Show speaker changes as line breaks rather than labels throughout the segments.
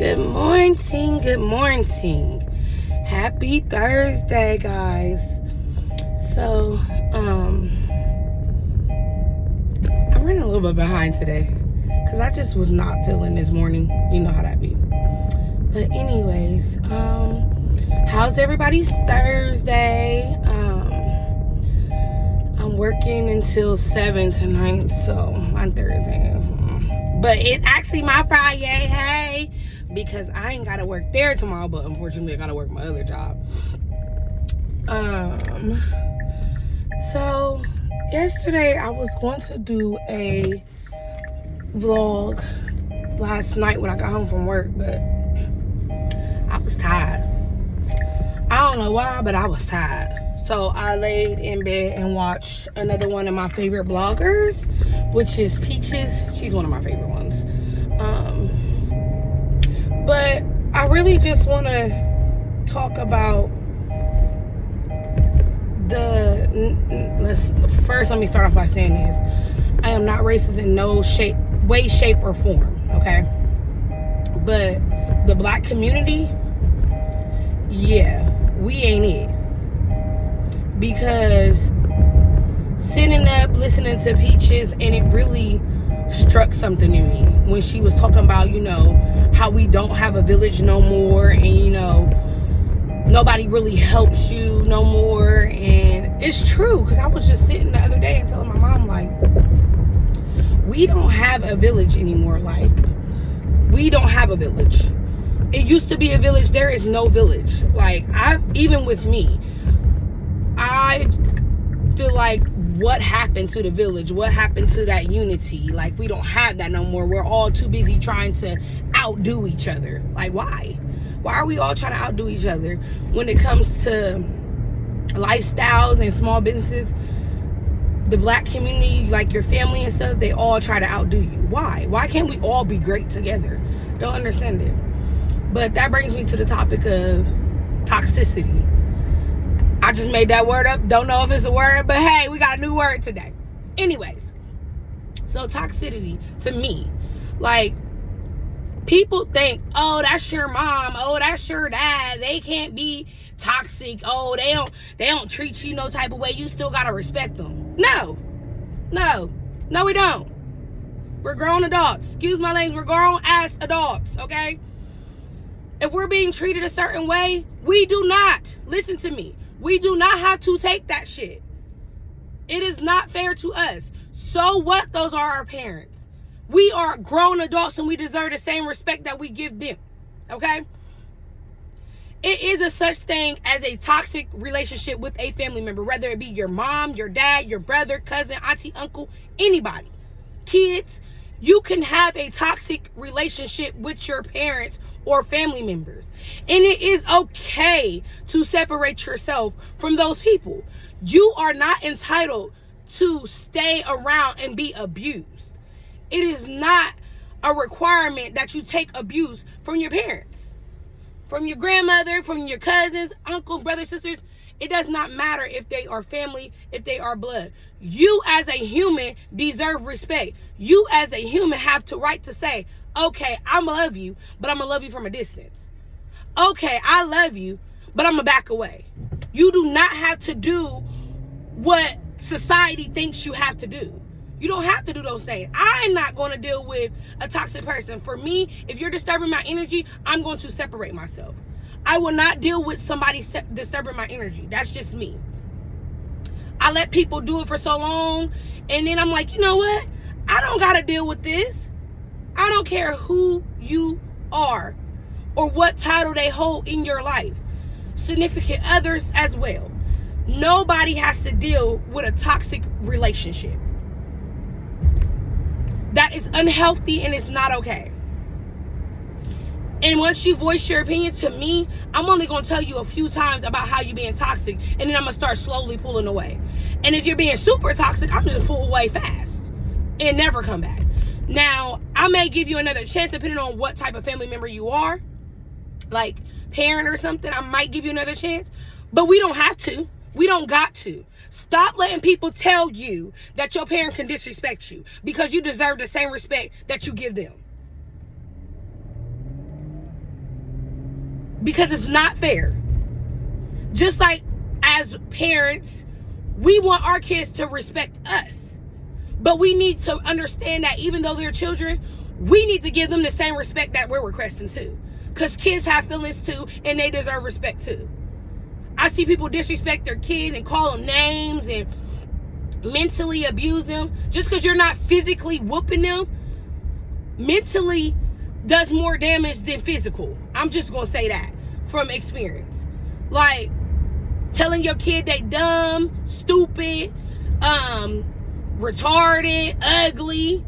Good morning, good morning. Happy Thursday, guys. So, I'm running a little bit behind today because I just was not feeling this morning. You know how that be. But anyways, how's everybody's Thursday? I'm working until 7 tonight, so on Thursday. But it's actually my Friday, hey, because I ain't gotta work there tomorrow, but unfortunately I gotta work my other job. So yesterday I was going to do a vlog last night when I got home from work, but I was tired. I don't know why, but I was tired. So I laid in bed and watched another one of my favorite bloggers, which is Peaches. She's one of my favorite ones. But I really just want to talk about let me start off by saying this. I am not racist in no way, shape, or form, okay? But the black community, yeah, we ain't it. Because sitting up listening to Peaches, and it really struck something in me when she was talking about, how we don't have a village no more, and nobody really helps you no more. And it's true, because I was just sitting the other day and telling my mom, like, we don't have a village anymore. Like, we don't have a village. It used to be a village. There is no village. Like, even with me, I feel like, what happened to the village? What happened to that unity? Like, we don't have that no more. We're all too busy trying to outdo each other. Like, why? Why are we all trying to outdo each other when it comes to lifestyles and small businesses? The black community, like your family and stuff, they all try to outdo you. Why? Why can't we all be great together? Don't understand it. But that brings me to the topic of toxicity. I just made that word up. Don't know if it's a word, but hey, we got a new word today. Anyways, so toxicity to me, like, people think, oh, that's your mom, oh, that's your dad, they can't be toxic, oh, they don't treat you no type of way, you still gotta respect them. No, we don't. We're grown adults. Excuse my language, we're grown ass adults, okay? If we're being treated a certain way, we do not, listen to me, we do not have to take that shit. It is not fair to us. So what? Those are our parents. We are grown adults and we deserve the same respect that we give them. Okay? It is a such thing as a toxic relationship with a family member, whether it be your mom, your dad, your brother, cousin, auntie, uncle, anybody. Kids, you can have a toxic relationship with your parents or family members. And it is okay to separate yourself from those people. You are not entitled to stay around and be abused. It is not a requirement that you take abuse from your parents, from your grandmother, from your cousins, uncles, brothers, sisters. It does not matter if they are family, if they are blood. You as a human deserve respect. You as a human have the right to say, okay, I'm going to love you, but I'm going to love you from a distance. Okay, I love you, but I'm going to back away. You do not have to do what society thinks you have to do. You don't have to do those things. I'm not going to deal with a toxic person. For me, if you're disturbing my energy, I'm going to separate myself. I will not deal with somebody disturbing my energy. That's just me. I let people do it for so long, and then I'm like, you know what? I don't got to deal with this. I don't care who you are or what title they hold in your life. Significant others as well. Nobody has to deal with a toxic relationship. That is unhealthy and it's not okay. And once you voice your opinion to me, I'm only going to tell you a few times about how you're being toxic, and then I'm going to start slowly pulling away. And if you're being super toxic, I'm just going to pull away fast and never come back. Now, I may give you another chance depending on what type of family member you are. Like parent or something, I might give you another chance. But we don't have to. We don't got to. Stop letting people tell you that your parent can disrespect you because you deserve the same respect that you give them. because it's not fair. Just like as parents, we want our kids to respect us. But we need to understand that even though they're children, we need to give them the same respect that we're requesting too. Because kids have feelings too, and they deserve respect too. I see people disrespect their kids and call them names and mentally abuse them. Just because you're not physically whooping them, mentally does more damage than physical. I'm just going to say that from experience. Like, telling your kid they dumb, stupid, retarded, ugly,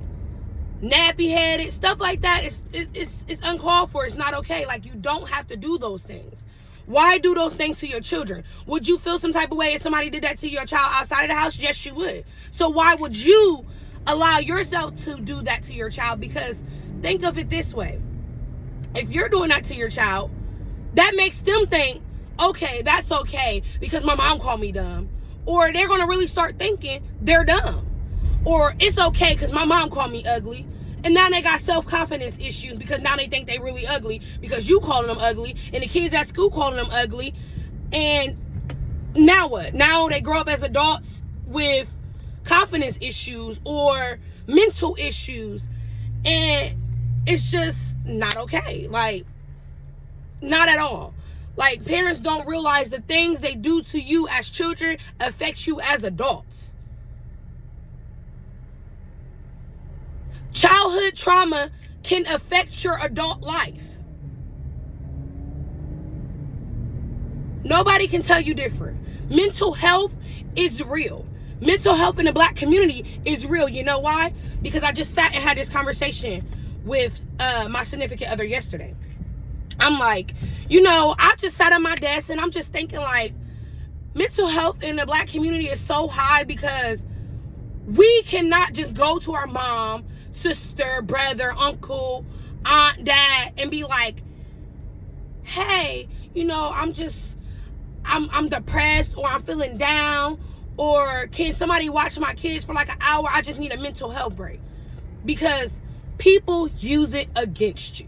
nappy-headed, stuff like that, it's uncalled for. It's not okay. Like, you don't have to do those things. Why do those things to your children? Would you feel some type of way if somebody did that to your child outside of the house? Yes, you would. So why would you allow yourself to do that to your child? Because think of it this way. If you're doing that to your child, that makes them think, okay, that's okay because my mom called me dumb. Or they're going to really start thinking they're dumb. Or it's okay because my mom called me ugly. And now they got self-confidence issues because now they think they really ugly because you calling them ugly and the kids at school calling them ugly. And now what? Now they grow up as adults with confidence issues or mental issues. And it's just not okay. Like, not at all. Like, parents don't realize the things they do to you as children affect you as adults. Childhood trauma can affect your adult life. Nobody can tell you different. Mental health is real. Mental health in the Black community is real. You know why? Because I just sat and had this conversation with my significant other yesterday. I'm like, I just sat at my desk and I'm just thinking, like, mental health in the Black community is so high because we cannot just go to our mom, sister, brother, uncle, aunt, dad, and be like, hey, I'm depressed, or I'm feeling down, or can somebody watch my kids for like an hour? I just need a mental health break. Because people use it against you.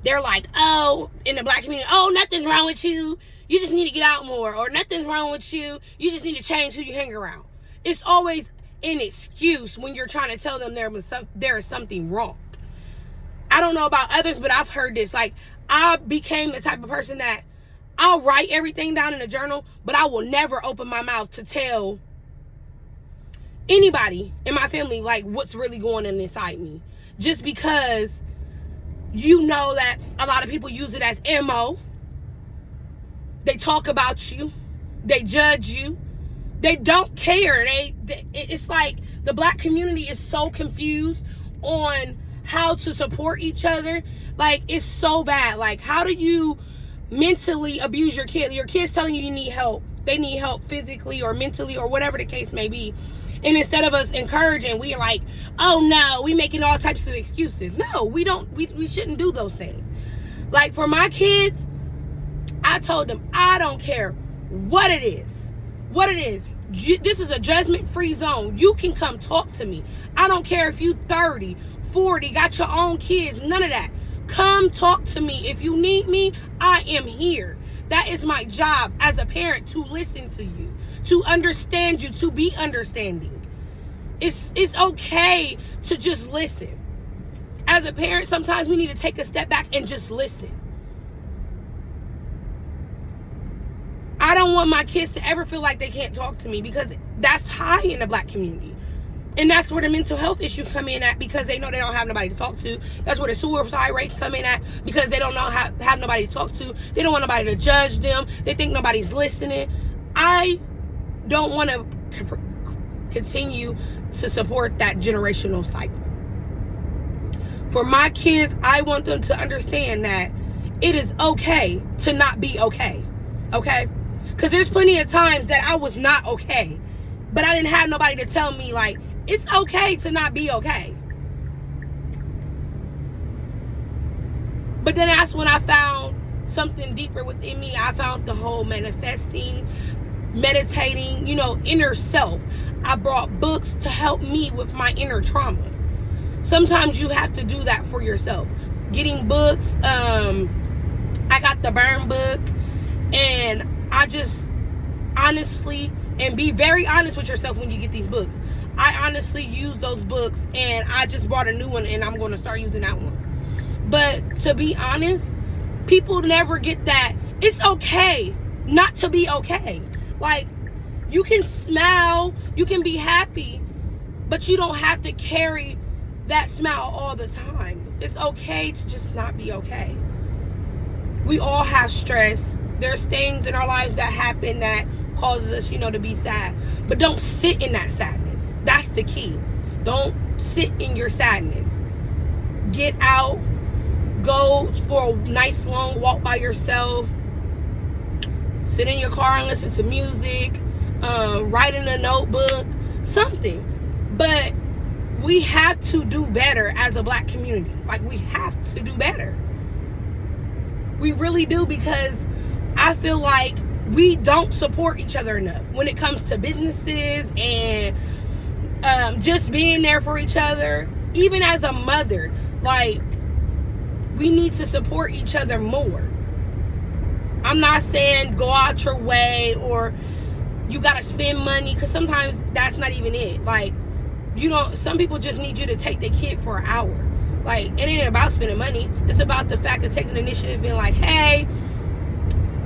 They're like, oh, in the Black community, oh, nothing's wrong with you. You just need to get out more. Or nothing's wrong with you. You just need to change who you hang around. It's always an excuse when you're trying to tell them there is something wrong. I don't know about others, but I've heard this. Like, I became the type of person that I'll write everything down in a journal, but I will never open my mouth to tell anybody in my family, like, what's really going on inside me. Just because that a lot of people use it as MO. They talk about you. They judge you. They don't care. It's like the Black community is so confused on how to support each other. Like, it's so bad. Like, how do you mentally abuse your kid? Your kid's telling you need help. They need help physically or mentally or whatever the case may be. And instead of us encouraging, we are like, oh no, we making all types of excuses. No, we don't. We shouldn't do those things. Like, for my kids, I told them, I don't care what it is. What it is. This is a judgment-free zone. You can come talk to me. I don't care if you 30, 40, got your own kids, none of that. Come talk to me. If you need me, I am here. That is my job as a parent, to listen to you, to understand you, to be understanding. It's okay to just listen. As a parent, sometimes we need to take a step back and just listen. I don't want my kids to ever feel like they can't talk to me, because that's high in the Black community. And that's where the mental health issues come in at, because they know they don't have nobody to talk to. That's where the suicide rates come in at, because they don't know have nobody to talk to. They don't want nobody to judge them. They think nobody's listening. I don't want to continue to support that generational cycle. For my kids, I want them to understand that it is okay to not be okay. Okay? Because there's plenty of times that I was not okay, but I didn't have nobody to tell me, like, it's okay to not be okay. But then that's when I found something deeper within me. I found the whole manifesting, meditating, inner self. I brought books to help me with my inner trauma. Sometimes you have to do that for yourself. Getting books. I I got the Burn book, and I just honestly, and be very honest with yourself when you get these books. I honestly use those books, and I just bought a new one, and I'm going to start using that one. But to be honest, people never get that. It's okay not to be okay. Like, you can smile, you can be happy, but you don't have to carry that smile all the time. It's okay to just not be okay. We all have stress. There's things in our lives that happen that causes us, to be sad. But don't sit in that sadness. That's the key. Don't sit in your sadness. Get out. Go for a nice long walk by yourself. Sit in your car and listen to music. Write in a notebook. Something. But we have to do better as a Black community. Like, we have to do better. We really do, because I feel like we don't support each other enough when it comes to businesses and just being there for each other. Even as a mother, like, we need to support each other more. I'm not saying go out your way or you gotta spend money, because sometimes that's not even it. Like, some people just need you to take their kid for an hour. Like, it ain't about spending money. It's about the fact of taking the initiative, being like, hey,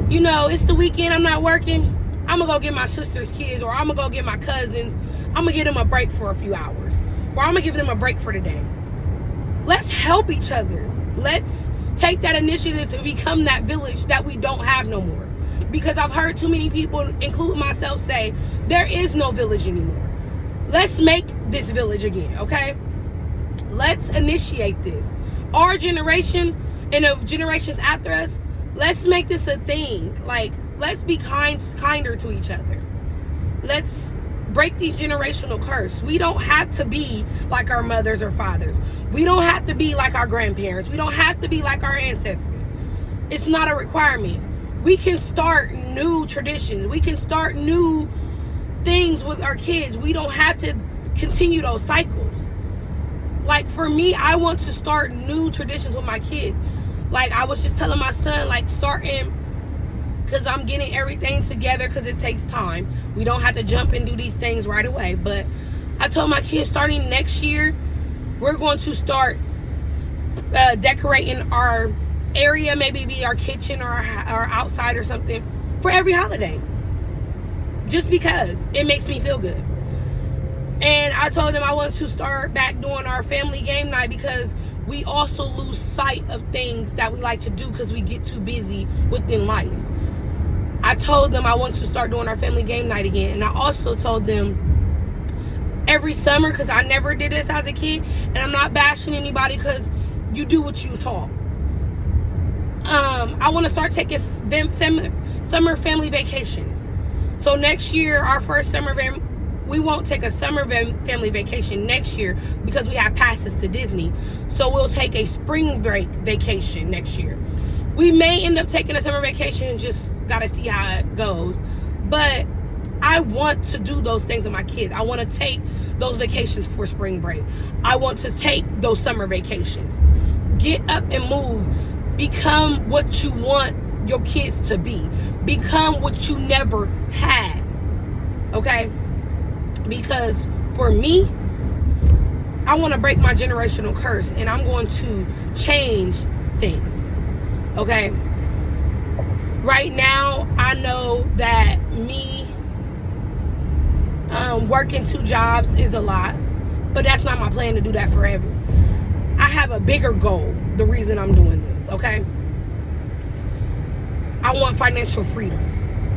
it's the weekend, I'm not working. I'm gonna go get my sister's kids, or I'm gonna go get my cousins. I'm gonna give them a break for a few hours, or I'm gonna give them a break for the day. Let's help each other. Let's take that initiative to become that village that we don't have no more. Because I've heard too many people, including myself, say there is no village anymore. Let's make this village again, okay? Let's initiate this. Our generation and the generations after us, let's make this a thing. Like, let's be kinder to each other. Let's break these generational curse. We don't have to be like our mothers or fathers. We don't have to be like our grandparents. We don't have to be like our ancestors. It's not a requirement. We can start new traditions. We can start new things with our kids. We don't have to continue those cycles. Like, for me, I want to start new traditions with my kids. Like, I was just telling my son, like, starting, because I'm getting everything together, because it takes time. We don't have to jump and do these things right away. But I told my kids, starting next year, we're going to start decorating our area, maybe be our kitchen or our outside or something, for every holiday. Just because it makes me feel good. And I told them I want to start back doing our family game night, because we also lose sight of things that we like to do because we get too busy within life. I told them I want to start doing our family game night again. And I also told them every summer, because I never did this as a kid, and I'm not bashing anybody, because you do what you taught. I want to start taking summer family vacations. So next year, our first summer we won't take a summer family vacation next year, because we have passes to Disney. So we'll take a spring break vacation next year. We may end up taking a summer vacation, just gotta see how it goes. But I want to do those things with my kids. I want to take those vacations for spring break. I want to take those summer vacations. Get up and move. Become what you want your kids to be. Become what you never had. Okay? Because for me, I want to break my generational curse, and I'm going to change things. Okay? Right now, I know that me working 2 jobs is a lot, but that's not my plan to do that forever. I have a bigger goal, the reason I'm doing this, okay? I want financial freedom,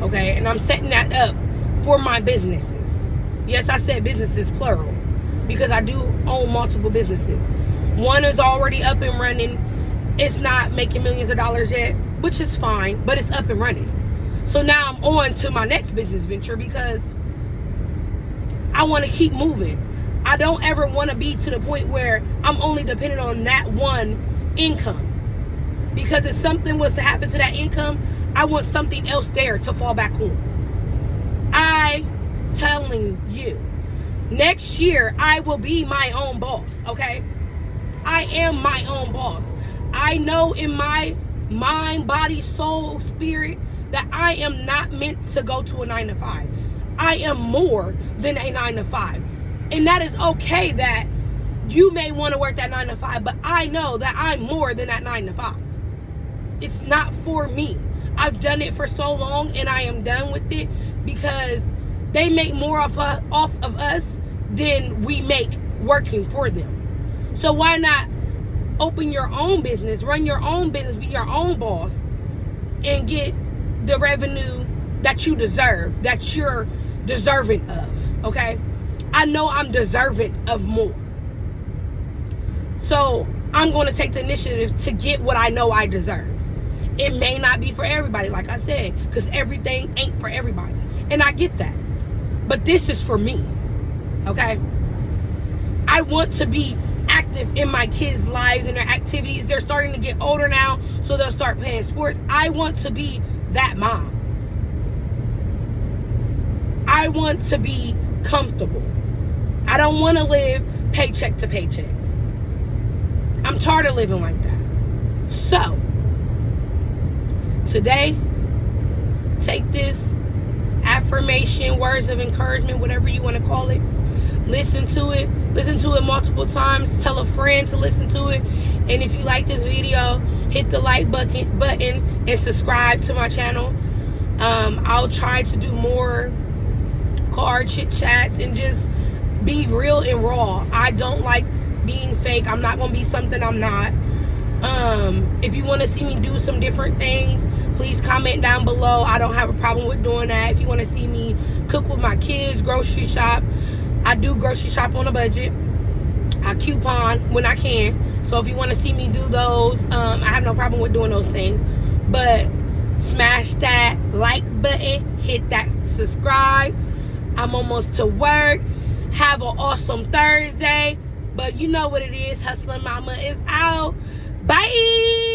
okay? And I'm setting that up for my businesses. Yes, I said businesses, plural, because I do own multiple businesses. One is already up and running. It's not making millions of dollars yet, which is fine, but it's up and running. So now I'm on to my next business venture, because I want to keep moving. I don't ever want to be to the point where I'm only dependent on that one income. Because if something was to happen to that income, I want something else there to fall back on. I'm telling you, next year I will be my own boss, okay? I am my own boss. I know in my mind, body, soul, spirit, that I am not meant to go to a 9 to 5. I am more than a 9 to 5. And that is okay that you may want to work that 9 to 5, but I know that I'm more than that 9 to 5. It's not for me. I've done it for so long and I am done with it, because they make more off of us than we make working for them. So why not open your own business, run your own business, be your own boss, and get the revenue that you deserve, that you're deserving of, okay? I know I'm deserving of more. So I'm going to take the initiative to get what I know I deserve. It may not be for everybody, like I said, because everything ain't for everybody. And I get that. But this is for me, okay? I want to be active in my kids' lives and their activities. They're starting to get older now, so they'll start playing sports. I want to be that mom. I want to be comfortable. I don't want to live paycheck to paycheck. I'm tired of living like that. So, today, take this affirmation, words of encouragement, whatever you want to call it. Listen to it multiple times. Tell a friend to listen to it. And if you like this video, hit the like button and subscribe to my channel. I'll try to do more car chit chats and just be real and raw. I don't like being fake. I'm not gonna be something I'm not. If you want to see me do some different things, please comment down below. I don't have a problem with doing that. If you want to see me cook with my kids, grocery shop, I do grocery shop on a budget. I coupon when I can. So if you want to see me do those, I have no problem with doing those things. But smash that like button, hit that subscribe. I'm almost to work. Have an awesome Thursday. But you know what it is. Hustling Mama is out. Bye.